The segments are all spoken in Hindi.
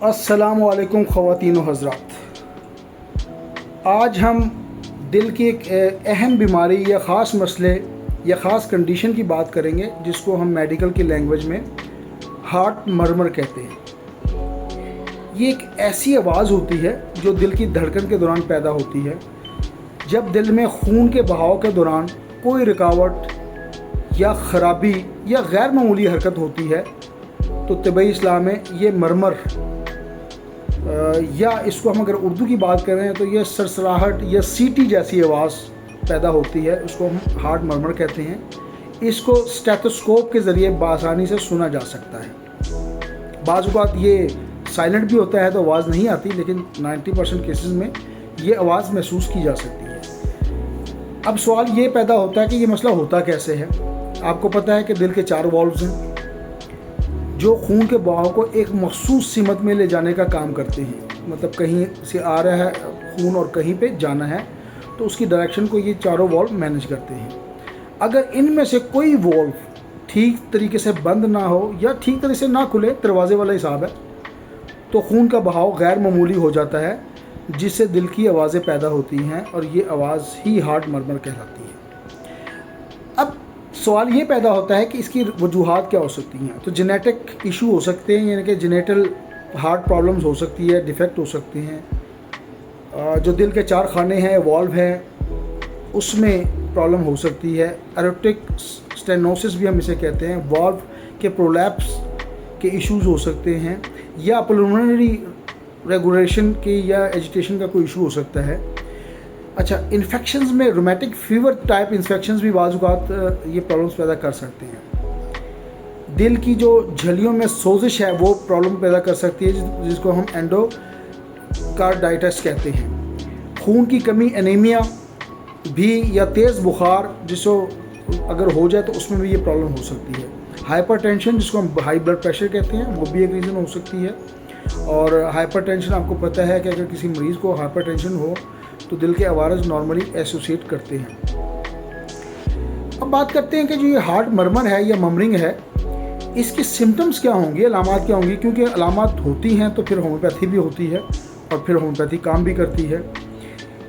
अस्सलामु अलैकुम ख़वातीन व हज़रात। आज हम दिल की एक अहम बीमारी या ख़ास मसले या ख़ास कंडीशन की बात करेंगे जिसको हम मेडिकल की लैंग्वेज में हार्ट मर्मर कहते हैं। ये एक ऐसी आवाज़ होती है जो दिल की धड़कन के दौरान पैदा होती है। जब दिल में खून के बहाव के दौरान कोई रुकावट या ख़राबी या गैर मामूली हरकत होती है तो तिब्बी इस्लाम में ये मरमर या इसको हम अगर उर्दू की बात करें तो ये सरसराहट या सीटी जैसी आवाज़ पैदा होती है, उसको हम हार्ट मरमर कहते हैं। इसको स्टेथोस्कोप के ज़रिए बआसानी से सुना जा सकता है। बाज़ औक़ात ये साइलेंट भी होता है तो आवाज़ नहीं आती, लेकिन 90% केसेस में ये आवाज़ महसूस की जा सकती है। अब सवाल ये पैदा होता है कि ये मसला होता कैसे है। आपको पता है कि दिल के 4 वॉल्व्स हैं जो खून के बहाव को एक मखसूस सिमत में ले जाने का काम करते हैं। मतलब कहीं से आ रहा है खून और कहीं पे जाना है तो उसकी डायरेक्शन को ये चारों वॉल्व मैनेज करते हैं। अगर इनमें से कोई वॉल्व ठीक तरीके से बंद ना हो या ठीक तरीके से ना खुले, दरवाजे वाला हिसाब है, तो खून का बहाव गैर मामूली हो जाता है जिससे दिल की आवाज़ें पैदा होती हैं और ये आवाज़ ही हार्ट मरमर कहलाती है। अब सवाल ये पैदा होता है कि इसकी वजूहात क्या हो सकती हैं। तो जेनेटिक इशू हो सकते हैं, यानी कि जेनेटल हार्ट प्रॉब्लम्स हो सकती है, डिफेक्ट हो सकते हैं। जो दिल के 4 खाने हैं, वॉल्व हैं, उसमें प्रॉब्लम हो सकती है। एरोटिक स्टेनोसिस भी हम इसे कहते हैं। वॉल्व के प्रोलैप्स के इश्यूज हो सकते हैं, या पल्मोनरी रेगुलेशन के या एजिटेशन का कोई इशू हो सकता है। अच्छा, इन्फेक्शंस में रोमेटिक फीवर टाइप इन्फेक्शंस भी बाज़ औक़ात ये प्रॉब्लम्स पैदा कर सकते हैं। दिल की जो झलियों में सोजिश है वो प्रॉब्लम पैदा कर सकती है जिसको हम एंडोकार्डाइटिस कहते हैं। खून की कमी, एनीमिया भी, या तेज़ बुखार जिसको अगर हो जाए तो उसमें भी ये प्रॉब्लम हो सकती है। हाइपरटेंशन जिसको हम हाई ब्लड प्रेशर कहते हैं वो भी एक रीज़न हो सकती है। और हाइपरटेंशन आपको पता है कि अगर किसी मरीज़ को हाइपरटेंशन हो तो दिल के आवाज़ नॉर्मली एसोसिएट करते हैं। अब बात करते हैं कि जो ये हार्ट मरमर है या ममरिंग है, इसके सिम्टम्स क्या होंगे, अलामात क्या होंगी। क्योंकि अलामात होती हैं तो फिर होम्योपैथी भी होती है और फिर होम्योपैथी काम भी करती है।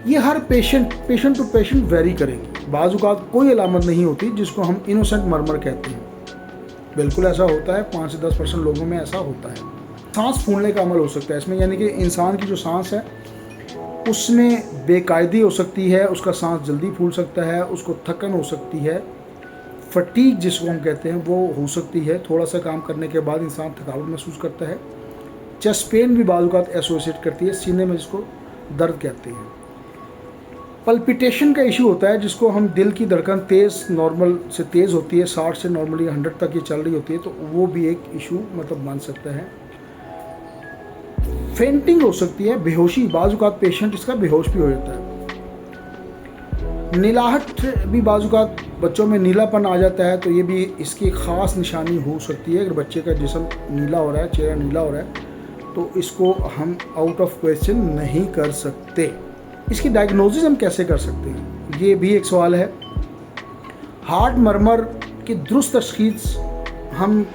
ये हर पेशेंट टू पेशेंट वेरी करेंगी। बाज़ औक़ात कोई अलामत नहीं होती जिसको हम इनोसेंट मरमर कहते हैं। बिल्कुल ऐसा होता है, 5 से 10% लोगों में ऐसा होता है। सांस फूलने का अमल हो सकता है इसमें, यानी कि इंसान की जो सांस है उसमें बेकायदी हो सकती है, उसका सांस जल्दी फूल सकता है, उसको थकन हो सकती है, फटीग जिसको हम कहते हैं वो हो सकती है। थोड़ा सा काम करने के बाद इंसान थकावट महसूस करता है। चेस्ट पेन भी बाज़ औक़ात एसोसिएट करती है, सीने में जिसको दर्द कहते हैं। पल्पिटेशन का इशू होता है जिसको हम दिल की धड़कन तेज़, नॉर्मल से तेज़ होती है, 60 से नॉर्मली 100 तक ये चल रही होती है, तो वो भी एक इशू मतलब बन सकता है। फेंटिंग हो सकती है, बेहोशी, बाज़ औक़ात पेशेंट इसका बेहोश भी हो जाता है। नीलाहट भी बाज़ औक़ात बच्चों में नीलापन आ जाता है, तो ये भी इसकी ख़ास निशानी हो सकती है। अगर बच्चे का जिस्म नीला हो रहा है, चेहरा नीला हो रहा है, तो इसको हम आउट ऑफ क्वेश्चन नहीं कर सकते। इसकी डायग्नोसिस हम कैसे कर सकते हैं, ये भी एक सवाल है। हार्ट मरमर की दुरुस्त तशख़ीस हम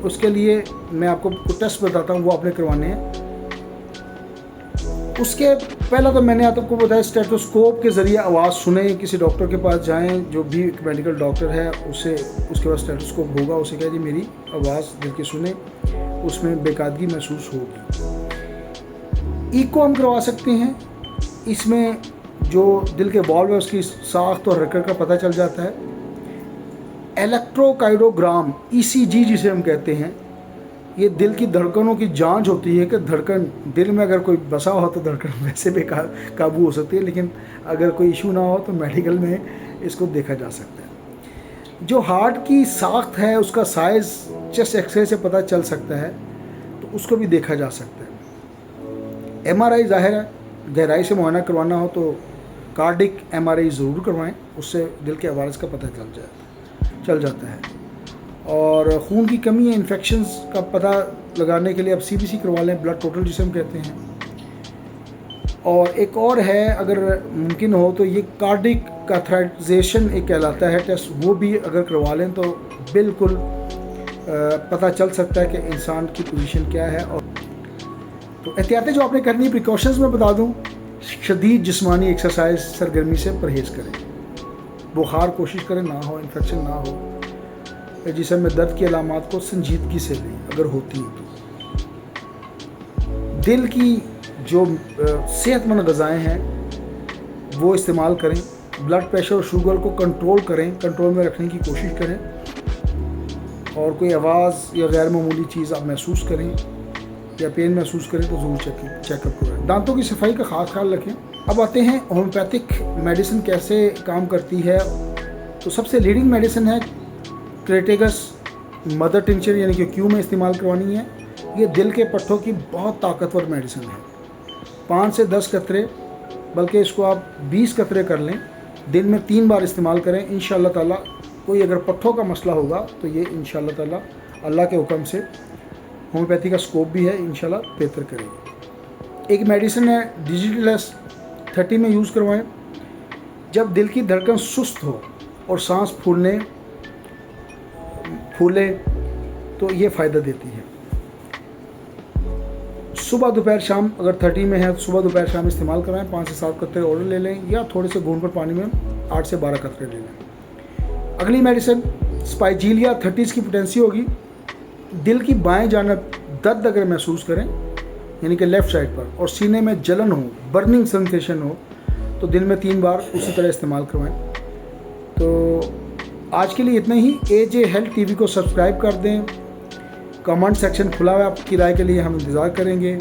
उसके लिए मैं आपको टेस्ट बताता हूँ, वो आपने करवाने हैं। उसके पहला तो मैंने आपको बताया स्टेथोस्कोप के ज़रिए आवाज़ सुने, किसी डॉक्टर के पास जाएं, जो भी एक मेडिकल डॉक्टर है उससे, उसके पास स्टेथोस्कोप होगा, उसे कह जी मेरी आवाज़ दिल की सुने, उसमें बेकायदगी महसूस होगी। ईको हम करवा सकते हैं, इसमें जो दिल के वॉल्व है उसकी साख्त और हरकत का पता चल जाता है। इलेक्ट्रोकार्डियोग्राम, ECG जिसे हम कहते हैं, ये दिल की धड़कनों की जांच होती है कि धड़कन दिल में अगर कोई बसा हो तो धड़कन वैसे भी काबू हो सकती है, लेकिन अगर कोई इशू ना हो तो मेडिकल में इसको देखा जा सकता है। जो हार्ट की साख्त है उसका साइज़ चेस्ट एक्सरे से पता चल सकता है, तो उसको भी देखा जा सकता है। MRI ज़ाहिर है, गहराई से मुआयना करवाना हो तो कार्डिक MRI ज़रूर करवाएं, उससे दिल के आवाज़ का पता चल जाता है। और खून की कमी या इन्फेक्शंस का पता लगाने के लिए अब CBC करवा लें, ब्लड टोटल जिसे हम कहते हैं। और एक और है, अगर मुमकिन हो तो ये कार्डिक कैथराइजेशन एक कहलाता है टेस्ट, वो भी अगर करवा लें तो बिल्कुल पता चल सकता है कि इंसान की पोजीशन क्या है। और तो एहतियातें जो आपने करनी है, प्रिकॉशंस में बता दूं, शदीद जिस्मानी एक्सरसाइज सरगर्मी से परहेज़ करें, बुखार कोशिश करें ना हो, इन्फेक्शन ना हो, जिस्म में दर्द की अलामात को संजीदगी से लें अगर होती है तो। दिल की जो सेहतमंद ग़िज़ाएँ हैं वो इस्तेमाल करें, ब्लड प्रेशर और शुगर को कंट्रोल करें, कंट्रोल में रखने की कोशिश करें, और कोई आवाज़ या गैर मामूली चीज़ आप महसूस करें या पेन महसूस करें तो ज़रूर चेकअप करें। दांतों की सफाई का ख़ास ख्याल रखें। अब आते हैं होम्योपैथिक मेडिसिन कैसे काम करती है। तो सबसे लीडिंग मेडिसिन है क्रेटेगस मदर टिंचर, यानी कि क्यू में इस्तेमाल करवानी है। ये दिल के पट्ठों की बहुत ताकतवर मेडिसिन है। 5 से 10 कतरे, बल्कि इसको आप 20 कतरे कर लें, दिन में 3 बार इस्तेमाल करें। इंशाअल्लाह ताला कोई अगर पट्ठों का मसला होगा तो ये इंशाअल्लाह ताला अल्लाह के हुक्म से होम्योपैथी का स्कोप भी है, इंशाल्लाह बेहतर करेगी। एक मेडिसिन है डिजिटलस 30 में यूज़ करवाएं। जब दिल की धड़कन सुस्त हो और सांस फूले तो ये फ़ायदा देती है। सुबह दोपहर शाम अगर 30 में है तो सुबह दोपहर शाम इस्तेमाल करवाएं। 5 से 7 कतरे और ले लें या थोड़े से घून पर पानी में 8 से 12 कतरे ले लें। अगली मेडिसिन स्पाइजीलिया 30 की पोटेंसी होगी। दिल की बाएं जानब दर्द अगर महसूस करें, यानी कि लेफ़्ट साइड पर, और सीने में जलन हो, बर्निंग सेंसेशन हो, तो दिन में 3 बार उसी तरह इस्तेमाल करवाएं। तो आज के लिए इतना ही। AJ हेल्थ TV को सब्सक्राइब कर दें। कमेंट सेक्शन खुला हुआ है, आपकी राय के लिए हम इंतज़ार करेंगे।